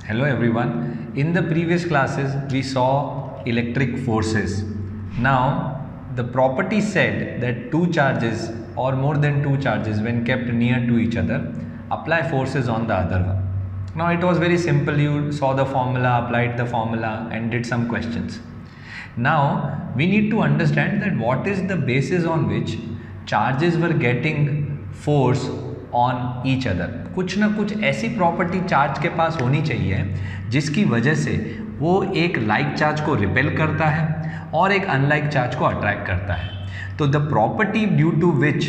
Hello everyone. In the previous classes we saw electric forces. Now the property said that two charges or more than two charges when kept near to each other apply forces on the other one. Now it was very simple. You saw the formula, applied the formula and did some questions. Now we need to understand that what is the basis on which charges were getting force on each other. कुछ ना कुछ ऐसी property charge के पास होनी चाहिए जिसकी वजह से वो एक लाइक चार्ज को रिपेल करता है और एक अनलाइक चार्ज को अट्रैक्ट करता है. तो the property due to which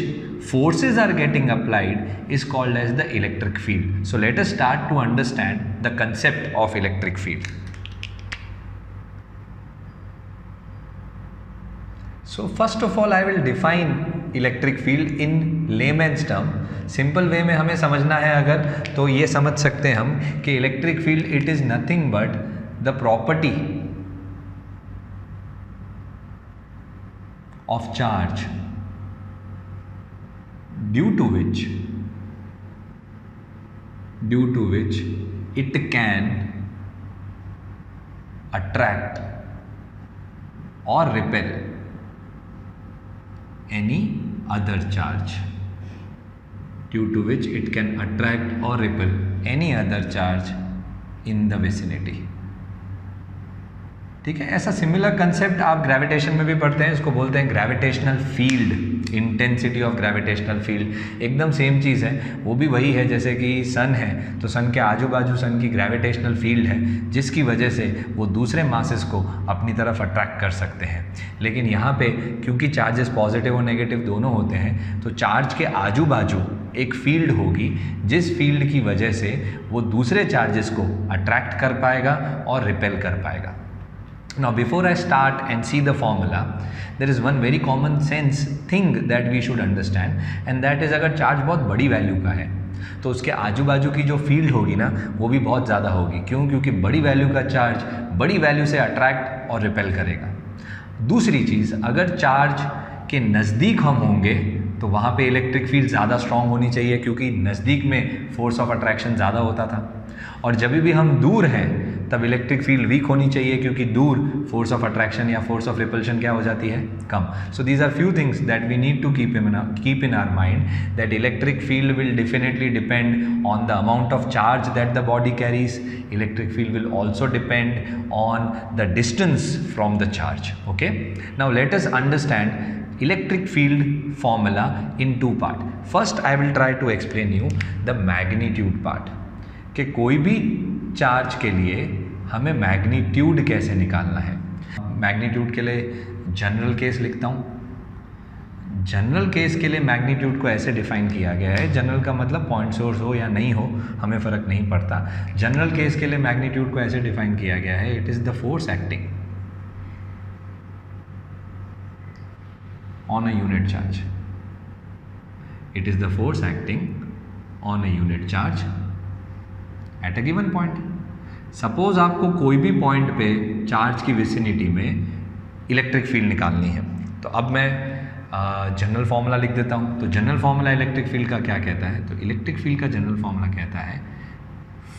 forces are getting applied is called as the electric field. So let us start to understand the concept of electric field. So first of all I will define electric field in layman's term. Simple way में हमें समझना है अगर तो ये समझ सकते हैं हम कि electric field it is nothing but the property of charge due to which it can attract और repel any other charge. Due to which it can attract or repel any other charge in the vicinity. ठीक है, ऐसा similar concept आप gravitation में भी पढ़ते हैं. इसको बोलते हैं gravitational field, intensity of gravitational field. एकदम सेम चीज़ है. वो भी वही है जैसे कि सन है तो सन के आजू बाजू सन की ग्रेविटेशनल फील्ड है जिसकी वजह से वो दूसरे मासेस को अपनी तरफ अट्रैक्ट कर सकते हैं. लेकिन यहाँ पे क्योंकि चार्जेस पॉजिटिव और नेगेटिव दोनों होते हैं तो चार्ज के आजू बाजू एक फील्ड होगी जिस फील्ड की वजह से वो दूसरे चार्जेस को अट्रैक्ट कर पाएगा और रिपेल कर पाएगा. Now before I start and see the formula, there is one very common sense thing that we should understand and that is अगर चार्ज बहुत बड़ी वैल्यू का है तो उसके आजू बाजू की जो फील्ड होगी ना वो भी बहुत ज़्यादा होगी. क्यों? क्योंकि बड़ी वैल्यू का चार्ज बड़ी वैल्यू से अट्रैक्ट और रिपेल करेगा. दूसरी चीज़, अगर चार्ज के नज़दीक हम होंगे तो वहाँ पे इलेक्ट्रिक फील्ड ज़्यादा स्ट्रॉन्ग होनी चाहिए क्योंकि नज़दीक में फोर्स ऑफ अट्रैक्शन ज़्यादा होता था. और जब भी हम दूर हैं तब इलेक्ट्रिक फील्ड वीक होनी चाहिए क्योंकि दूर फोर्स ऑफ अट्रैक्शन या फोर्स ऑफ रिपल्शन क्या हो जाती है? कम. So these are few things that we need to keep in our mind that electric field will definitely depend on the amount of charge that the body carries. Electric field will also depend on the distance from the charge. Okay, now let us understand electric field formula in two part. First I will try to explain you the magnitude part. कि कोई भी charge के लिए हमें magnitude कैसे निकालना है. Magnitude के लिए जनरल केस लिखता हूँ. जनरल केस के लिए मैग्नीट्यूड को ऐसे डिफाइन किया गया है. जनरल का मतलब पॉइंट सोर्स हो या नहीं हो हमें फ़र्क नहीं पड़ता. जनरल केस के लिए मैग्नीट्यूड को ऐसे डिफाइन किया गया है. It is the force acting on a unit charge. It is the force acting on a unit charge at a given point. Suppose आपको कोई भी पॉइंट पे चार्ज की विसिनिटी में इलेक्ट्रिक फील्ड निकालनी है तो अब मैं जनरल फार्मूला लिख देता हूँ. तो जनरल फार्मूला इलेक्ट्रिक फील्ड का क्या कहता है? तो इलेक्ट्रिक फील्ड का जनरल फार्मूला कहता है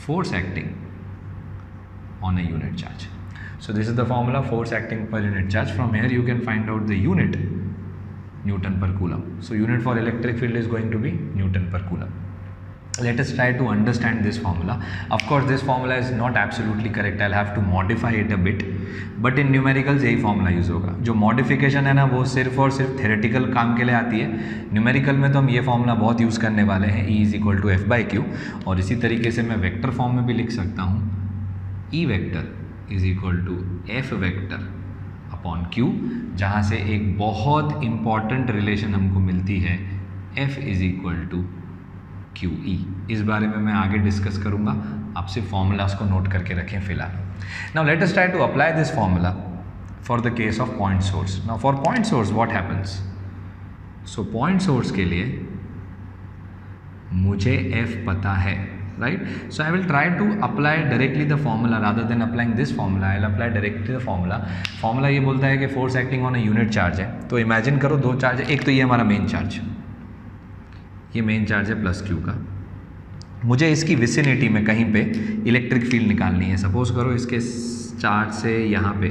force acting on a unit charge. So this is the formula, force acting per unit charge. From here you can find out the unit, Newton per coulomb. So unit for electric field is going to be Newton per coulomb. Let us try to understand this formula. Of course this formula is not absolutely correct. I'll have to modify it a bit. But in numericals यही formula use होगा. जो modification है ना वो सिर्फ और सिर्फ theoretical काम के लिए आती है. numerical में तो हम ये formula बहुत यूज़ करने वाले हैं. E is equal to F by Q. और इसी तरीके से मैं वेक्टर फॉर्म में भी लिख सकता हूँ. E vector is equal to F vector upon Q, जहाँ से एक बहुत इम्पॉर्टेंट रिलेशन हमको मिलती है F is equal to Q E. इस बारे में मैं आगे डिस्कस करूँगा. आप सिर्फ फॉर्मूलाज को नोट करके रखें फिलहाल. Now let us try to apply this formula for the case of point source. Now for point source what happens? So point source के लिए मुझे एफ पता है, right? So I will try to apply directly the formula rather than applying this formula. I will apply directly the formula. Formula ये बोलता है कि force acting on a unit charge है. तो imagine करो दो चार्ज है. एक तो ये हमारा मेन चार्ज, ये मेन चार्ज है प्लस क्यू का. मुझे इसकी विसिनिटी में कहीं पे इलेक्ट्रिक फील्ड निकालनी है। सपोज करो इसके चार्ज से यहाँ पे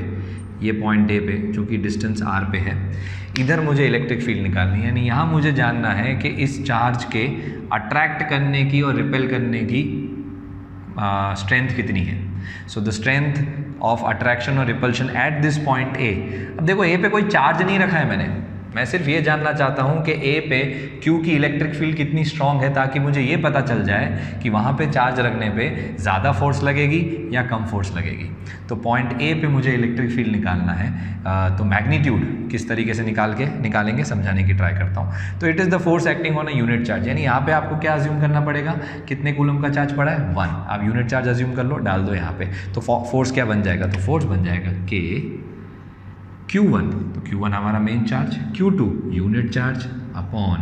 ये पॉइंट ए पे जो कि डिस्टेंस r पे है, इधर मुझे इलेक्ट्रिक फील्ड निकालनी है। यानी यहाँ मुझे जानना है कि इस चार्ज के अट्रैक्ट करने की और रिपेल करने की स्ट्रेंथ कितनी है। So the strength of attraction और repulsion at this point A. अब देखो ए पे कोई चार्ज नहीं रखा है मैंने, मैं सिर्फ ये जानना चाहता हूँ कि ए पे क्यू की इलेक्ट्रिक फील्ड कितनी स्ट्रांग है, ताकि मुझे ये पता चल जाए कि वहाँ पे चार्ज रखने पे ज़्यादा फोर्स लगेगी या कम फोर्स लगेगी। तो पॉइंट ए पे मुझे इलेक्ट्रिक फील्ड निकालना है। तो मैग्नीट्यूड किस तरीके से निकालेंगे समझाने की ट्राई करता हूँ। तो it is the force acting on a unit charge. यानी यहाँ पे आपको क्या अज्यूम करना पड़ेगा, कितने कूलम का चार्ज पड़ा है 1। आप यूनिट चार्ज अज्यूम कर लो, डाल दो यहाँ पे। तो फोर्स क्या बन जाएगा, तो फोर्स बन जाएगा के Q1, तो Q1 हमारा main charge, Q2 unit charge upon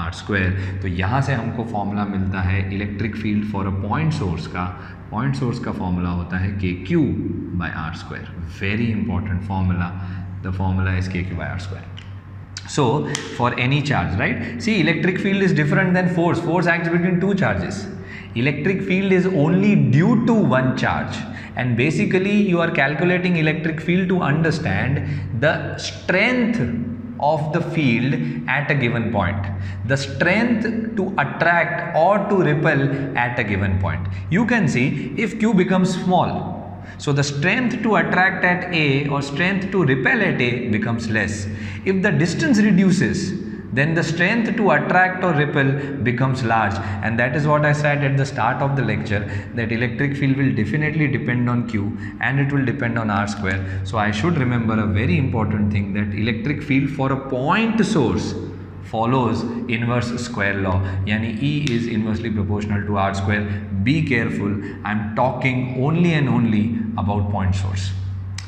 r²। तो यहाँ से हमको फॉर्मूला मिलता है electric field for a point source का। पॉइंट सोर्स का फॉर्मूला होता है KQ/r²। Very important formula, the formula is KQ/r²। So for any charge, right? See, electric field is different than force. Force acts between two charges. Electric field is only due to one charge, and basically you are calculating electric field to understand the strength of the field at a given point, the strength to attract or to repel at a given point. You can see if Q becomes small, so the strength to attract at A or strength to repel at A becomes less. If the distance reduces, then the strength to attract or repel becomes large, and that is what I said at the start of the lecture, that electric field will definitely depend on Q and it will depend on r². So I should remember a very important thing, that electric field for a point source follows inverse square law, yani E is inversely proportional to r². Be careful, I am talking only and only about point source.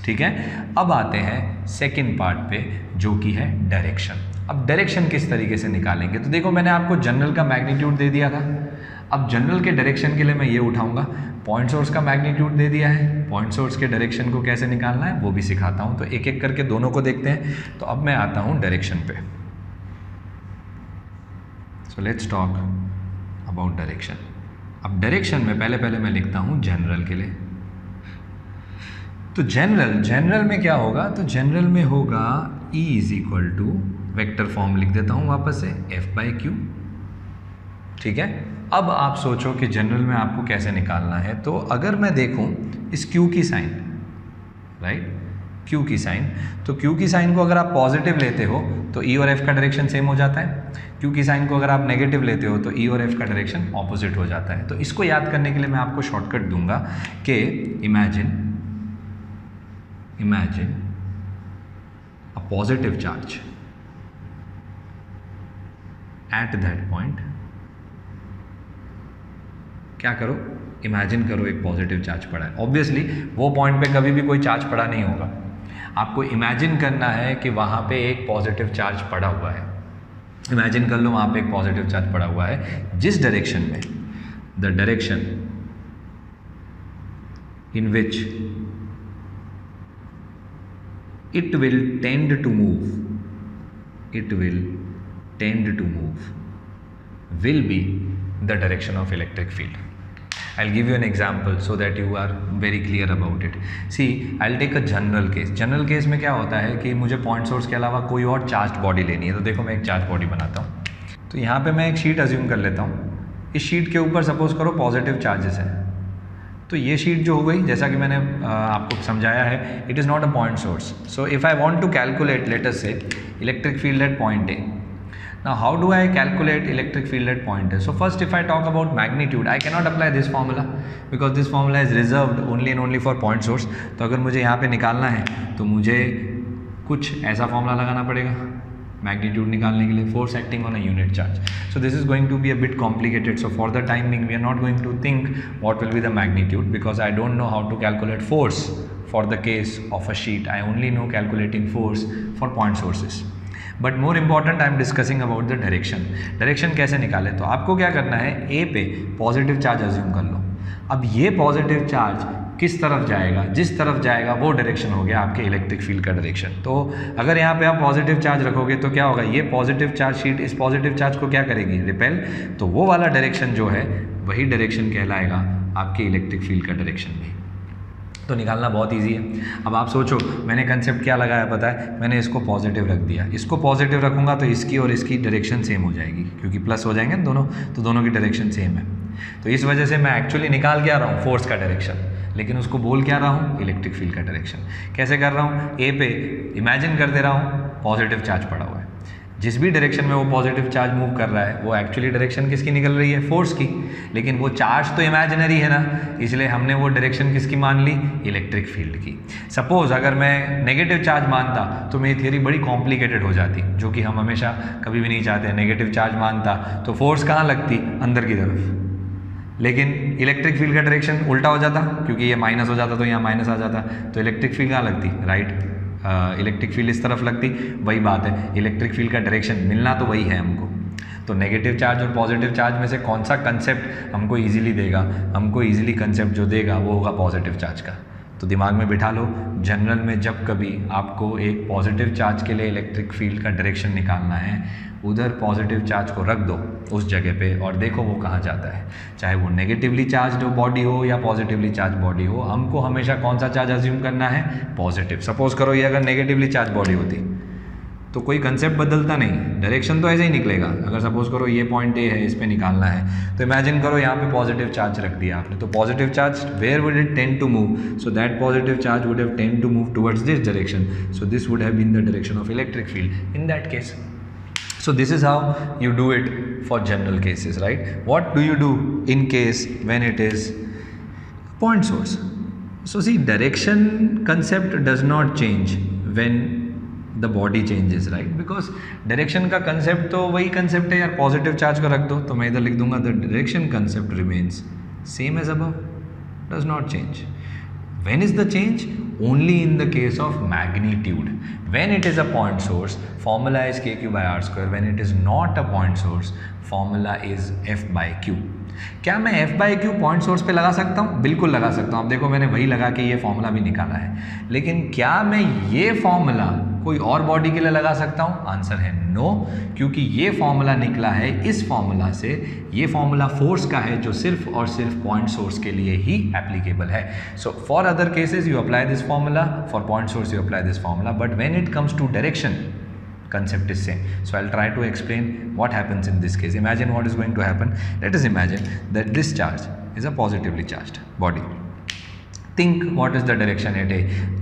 ठीक है, अब आते हैं second part पे जो कि है direction. अब डायरेक्शन किस तरीके से निकालेंगे, तो देखो मैंने आपको जनरल का मैग्नीट्यूड दे दिया था। अब जनरल के डायरेक्शन के लिए मैं ये उठाऊंगा, पॉइंट सोर्स का मैग्नीट्यूड दे दिया है, पॉइंट सोर्स के डायरेक्शन को कैसे निकालना है वो भी सिखाता हूँ। तो एक एक करके दोनों को देखते हैं। तो अब मैं आता हूँ डायरेक्शन पे। So let's talk about direction. अब डायरेक्शन में पहले मैं लिखता हूँ जनरल के लिए। तो जनरल में क्या होगा, तो जनरल में होगा E is equal to, vector form लिख देता हूँ वापस से, F/Q। ठीक है, अब आप सोचो कि जनरल में आपको कैसे निकालना है। तो अगर मैं देखूँ इस Q की साइन, राइट, Q की साइन, तो Q की साइन को अगर आप पॉजिटिव लेते हो तो E और F का डायरेक्शन सेम हो जाता है। Q की साइन को अगर आप नेगेटिव लेते हो तो E और F का डायरेक्शन ऑपोजिट हो जाता है। तो इसको याद करने के लिए मैं आपको शॉर्टकट दूंगा कि imagine a positive charge at that point। क्या करो, इमेजिन करो एक पॉजिटिव चार्ज पड़ा है। ऑब्वियसली वो पॉइंट पे कभी भी कोई चार्ज पड़ा नहीं होगा, आपको इमेजिन करना है कि वहाँ पे एक पॉजिटिव चार्ज पड़ा हुआ है। इमेजिन कर लो वहाँ पे एक पॉजिटिव चार्ज पड़ा हुआ है, जिस डायरेक्शन में, the direction in which it will tend to move will be the direction of electric field. I'll give you an example so that you are very clear about it. See, I'll take a general case. General case में क्या होता है कि मुझे point source के अलावा कोई और चार्ज बॉडी लेनी है। तो देखो मैं एक चार्ज बॉडी बनाता हूँ। तो यहाँ पे मैं एक शीट अज्यूम कर लेता हूँ। इस शीट के ऊपर सपोज करो पॉजिटिव चार्जेस हैं। तो ये शीट जो हो गई, जैसा कि मैंने आपको समझाया है, it is not a point source. So if I want to calculate, let us say, electric field at point A. Now how do I calculate electric field at point A? So first if I talk about magnitude, I cannot apply this formula because this formula is reserved only and only for point source. तो अगर मुझे यहाँ पे निकालना है तो मुझे कुछ ऐसा फॉर्मूला लगाना पड़ेगा मैग्नीट्यूड निकालने के लिए, force acting on a unit charge. So this is going to be a bit complicated. So for the time being, we are not going to think what will be the magnitude, because I don't know how to calculate force for the case of a sheet. I only know calculating force for point sources. But more important, I am discussing about the direction. Direction कैसे निकाले? तो आपको क्या करना है, A पे positive charge assume कर लो। अब ये पॉजिटिव चार्ज किस तरफ जाएगा, जिस तरफ जाएगा वो डायरेक्शन हो गया आपके इलेक्ट्रिक फील्ड का डायरेक्शन। तो अगर यहाँ पे आप पॉजिटिव चार्ज रखोगे तो क्या होगा, ये पॉजिटिव चार्ज शीट इस पॉजिटिव चार्ज को क्या करेगी, रिपेल। तो वो वाला डायरेक्शन जो है वही डायरेक्शन कहलाएगा आपके इलेक्ट्रिक फील्ड का डायरेक्शन भी। तो निकालना बहुत इजी है। अब आप सोचो, मैंने कंसेप्ट क्या लगाया पता है, मैंने इसको पॉजिटिव रख दिया, इसको पॉजिटिव रखूँगा तो इसकी और इसकी डायरेक्शन सेम हो जाएगी, क्योंकि प्लस हो जाएंगे ना दोनों, तो दोनों की डायरेक्शन सेम है। तो इस वजह से मैं एक्चुअली निकाल क्या रहा हूँ, फोर्स का डायरेक्शन, लेकिन उसको बोल क्या रहा हूँ, इलेक्ट्रिक फील्ड का डायरेक्शन। कैसे कर रहा हूँ, ए पे इमेजिन कर दे रहा हूँ पॉजिटिव चार्ज पड़ा हुआ है, जिस भी डायरेक्शन में वो पॉजिटिव चार्ज मूव कर रहा है वो एक्चुअली डायरेक्शन किसकी निकल रही है, फोर्स की, लेकिन वो चार्ज तो इमेजिनरी है ना, इसलिए हमने वो डायरेक्शन किसकी मान ली, इलेक्ट्रिक फील्ड की। सपोज अगर मैं नेगेटिव चार्ज मानता तो मेरी थियरी बड़ी कॉम्प्लिकेटेड हो जाती, जो कि हम हमेशा कभी भी नहीं चाहते। नेगेटिव चार्ज मानता तो फोर्स कहाँ लगती, अंदर की तरफ, लेकिन इलेक्ट्रिक फील्ड का डायरेक्शन उल्टा हो जाता, क्योंकि ये माइनस हो जाता तो यहाँ माइनस आ जाता, तो इलेक्ट्रिक फील्ड कहाँ लगती, राइट, इलेक्ट्रिक फील्ड इस तरफ लगती। वही बात है, इलेक्ट्रिक फील्ड का डायरेक्शन मिलना तो वही है हमको। तो नेगेटिव चार्ज और पॉजिटिव चार्ज में से कौन सा कंसेप्ट हमको इजीली देगा, हमको इजीली कंसेप्ट जो देगा वो होगा पॉजिटिव चार्ज का। तो दिमाग में बिठा लो, जनरल में जब कभी आपको एक पॉजिटिव चार्ज के लिए इलेक्ट्रिक फील्ड का डायरेक्शन निकालना है, उधर पॉजिटिव चार्ज को रख दो उस जगह पे और देखो वो कहाँ जाता है। चाहे वो नेगेटिवली चार्ज बॉडी हो या पॉजिटिवली चार्ज बॉडी हो, हमको हमेशा कौन सा चार्ज अज्यूम करना है, पॉजिटिव। सपोज करो ये अगर नेगेटिवली चार्ज बॉडी होती तो कोई कंसेप्ट बदलता नहीं, डायरेक्शन तो ऐसे ही निकलेगा। अगर सपोज करो ये पॉइंट ए है, इस पे निकालना है, तो इमेजिन करो यहाँ पे पॉजिटिव चार्ज रख दिया आपने, तो positive charge where would it tend to move, so that positive charge would have tended to move towards this direction, so this would have been the direction of electric field in that case. So this is how you do it for general cases, right? What do you do in case when it is point source? So see, direction concept does not change when the body changes, right? Because direction का concept तो वही concept है यार, positive charge को रख दो तो मैं इधर लिख दूंगा the direction concept remains same as above, does not change. When is the change? Only in the case of magnitude. When it is a point source, formula is kq by r square. When it is not a point source, formula is f by q. क्या मैं f by q point source पे लगा सकता हूँ? बिल्कुल लगा सकता हूँ। आप देखो मैंने वही लगा के ये फॉर्मूला भी निकाला है, लेकिन क्या मैं ये फॉर्मूला कोई और बॉडी के लिए लगा सकता हूँ? आंसर है नो, क्योंकि ये फॉर्मूला निकला है इस फॉर्मूला से, ये फॉर्मूला फोर्स का है जो सिर्फ और सिर्फ पॉइंट सोर्स के लिए ही एप्लीकेबल है। So for other cases you apply this formula, for point source you apply this formula, but when it comes to direction, concept is same. So I'll try to explain what happens in this case. Imagine what is going to happen. Let us imagine that this charge is a positively charged body. Think what is the direction at A.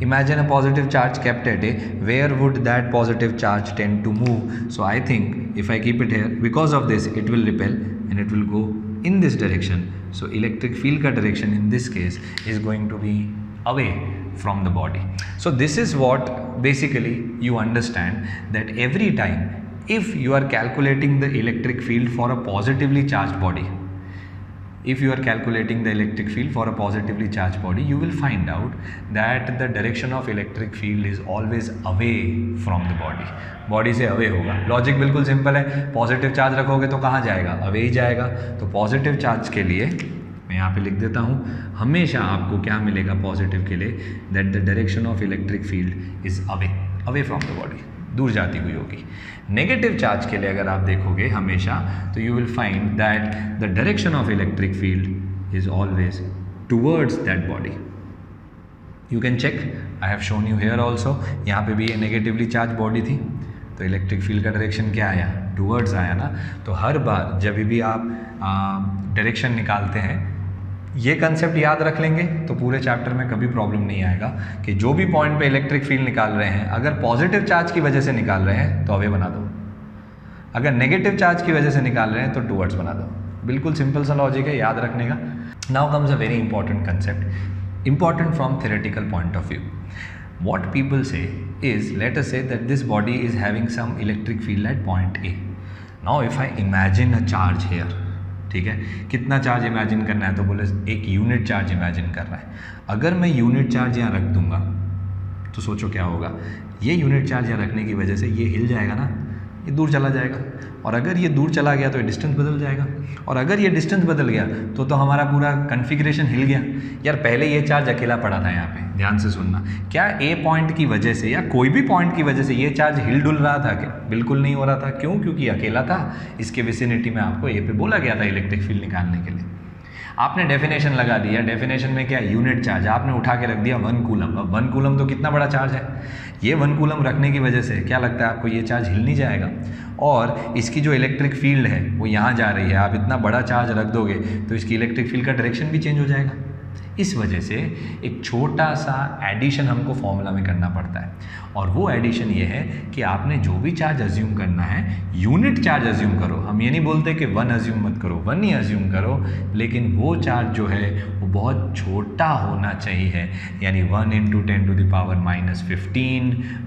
Imagine a positive charge kept at A. Where would that positive charge tend to move? So I think if I keep it here, because of this it will repel and it will go in this direction. So electric field ka direction in this case is going to be away from the body. So this is what basically you understand, that every time if you are calculating the electric field for a positively charged body, if you are calculating the electric field for a positively charged body, you will find out that the direction of electric field is always away from the body. Body से away होगा। Logic बिल्कुल simple है, positive charge रखोगे तो कहाँ जाएगा, away he जाएगा। तो पॉजिटिव चार्ज के लिए मैं यहाँ पे लिख देता हूँ, हमेशा आपको क्या मिलेगा पॉजिटिव के लिए, that the direction of electric field is away from the body, दूर जाती हुई होगी। नेगेटिव चार्ज के लिए अगर आप देखोगे हमेशा, तो you will find that the direction of electric field is always towards that body. You can check, I have shown you here also, यहाँ पे भी ये नेगेटिवली चार्ज बॉडी थी, तो इलेक्ट्रिक फील्ड का डायरेक्शन क्या आया, टुवर्ड्स आया ना। तो हर बार जब भी आप डायरेक्शन निकालते हैं, ये कंसेप्ट याद रख लेंगे तो पूरे चैप्टर में कभी प्रॉब्लम नहीं आएगा कि जो भी पॉइंट पे इलेक्ट्रिक फील्ड निकाल रहे हैं, अगर पॉजिटिव चार्ज की वजह से निकाल रहे हैं तो अवे बना दो, अगर नेगेटिव चार्ज की वजह से निकाल रहे हैं तो टुवर्ड्स बना दो। बिल्कुल सिंपल सा लॉजिक है, याद रखने का। Now comes a very important concept, important from theoretical point of view. What people say is, let us say that this body is having some electric field at point A. Now if I imagine a charge here, ठीक है, कितना charge imagine करना है, तो बोले एक unit charge imagine करना है। अगर मैं यूनिट चार्ज यहाँ रख दूंगा तो सोचो क्या होगा, ये यूनिट चार्ज यहाँ रखने की वजह से ये हिल जाएगा ना, ये दूर चला जाएगा, और अगर ये दूर चला गया तो ये डिस्टेंस बदल जाएगा, और अगर ये डिस्टेंस बदल गया तो हमारा पूरा कन्फिग्रेशन हिल गया। यार पहले ये चार्ज अकेला पड़ा था यहाँ पे, ध्यान से सुनना, क्या ए पॉइंट की वजह से या कोई भी पॉइंट की वजह से ये चार्ज हिल डुल रहा था क्या? बिल्कुल नहीं हो रहा था। क्यों? क्योंकि अकेला था। इसके विसिनिटी में आपको ए पे बोला गया था इलेक्ट्रिक फील्ड निकालने के लिए। आपने डेफिनेशन लगा दिया, डेफिनेशन में क्या यूनिट चार्ज, आपने उठा के रख दिया 1 कूलम। अब 1 कूलम तो कितना बड़ा चार्ज है, ये 1 कूलम रखने की वजह से क्या लगता है आपको, ये चार्ज हिल नहीं जाएगा और इसकी जो इलेक्ट्रिक फील्ड है वो यहाँ जा रही है। आप इतना बड़ा चार्ज रख दोगे तो इसकी इलेक्ट्रिक फील्ड का डायरेक्शन भी चेंज हो जाएगा। इस वजह से एक छोटा सा एडिशन हमको फॉर्मूला में करना पड़ता है, और वो एडिशन ये है कि आपने जो भी चार्ज अज्यूम करना है यूनिट चार्ज अज्यूम करो। हम ये नहीं बोलते कि 1 अज्यूम मत करो, 1 ही अज्यूम करो, लेकिन वो चार्ज जो है वो बहुत छोटा होना चाहिए, यानी 1 × 10⁻⁻15,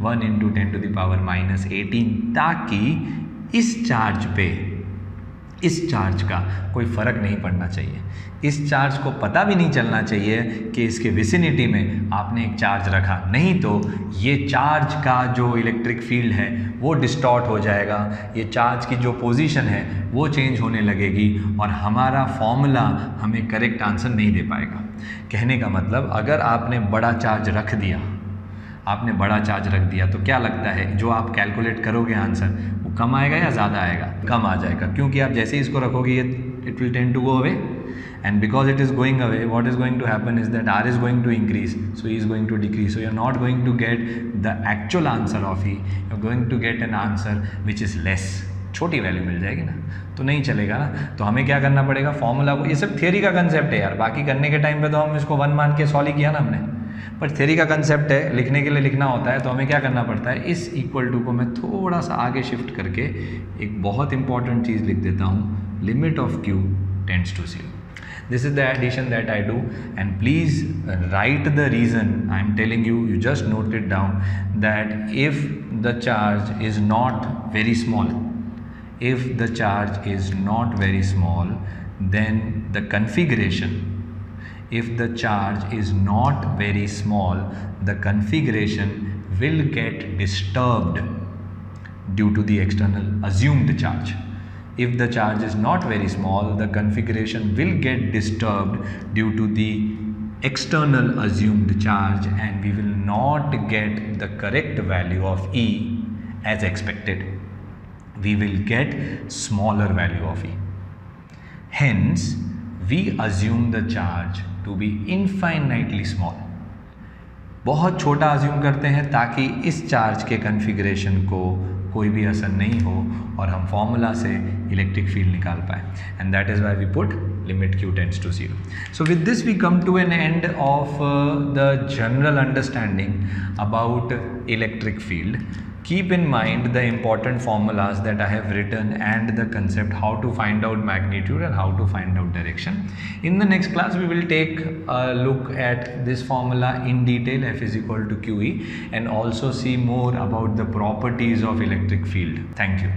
1 × 10⁻⁻18, ताकि इस चार्ज का कोई फ़र्क नहीं पड़ना चाहिए। इस चार्ज को पता भी नहीं चलना चाहिए कि इसके विसिनिटी में आपने एक चार्ज रखा, नहीं तो ये चार्ज का जो इलेक्ट्रिक फील्ड है वो डिस्टॉर्ट हो जाएगा, ये चार्ज की जो पोजीशन है वो चेंज होने लगेगी और हमारा फॉर्मूला हमें करेक्ट आंसर नहीं दे पाएगा। कहने का मतलब, अगर आपने बड़ा चार्ज रख दिया तो क्या लगता है जो आप कैलकुलेट करोगे आंसर वो कम आएगा या ज़्यादा आएगा? कम आ जाएगा, क्योंकि आप जैसे ही इसको रखोगे ये it will tend to go away, and because it is going away, what is going to happen is that R is going to increase, so E is going to decrease, so you are not going to get the actual answer of E, you are going to get an answer which is less, छोटी value मिल जाएगी ना, तो नहीं चलेगा ना। तो हमें क्या करना पड़ेगा, फॉर्मूला को, ये सब थियरी का कंसेप्ट है यार, बाकी करने के टाइम पे तो हम इसको 1 मान के सॉल्व ही किया ना हमने, पर थियरी का कंसेप्ट है, लिखने के लिए लिखना होता है, तो हमें क्या करना पड़ता है, इस इक्वल टू को मैं थोड़ा सा आगे शिफ्ट करके एक बहुत इंपॉर्टेंट चीज़ लिख देता हूँ, limit of Q tends to 0। This is the addition that I do, and please write the reason I am telling you. You just note it down that if the charge is not very small, then the configuration, if the charge is not very small, the configuration will get disturbed due to the external assumed charge. If the charge is not very small, the configuration will get disturbed due to the external assumed charge, and we will not get the correct value of E as expected. We will get smaller value of E. Hence, we assume the charge to be infinitely small. बहुत छोटा assume करते हैं ताकि इस charge के configuration को कोई भी असर नहीं हो और हम फॉर्मूला से इलेक्ट्रिक फील्ड निकाल पाए, and that is why we put limit Q tends to 0. So with this we come to an end of the general understanding about electric field. Keep in mind the important formulas that I have written and the concept how to find out magnitude and how to find out direction. In the next class we will take a look at this formula in detail, F is equal to QE, and also see more about the properties of electric field. Thank you.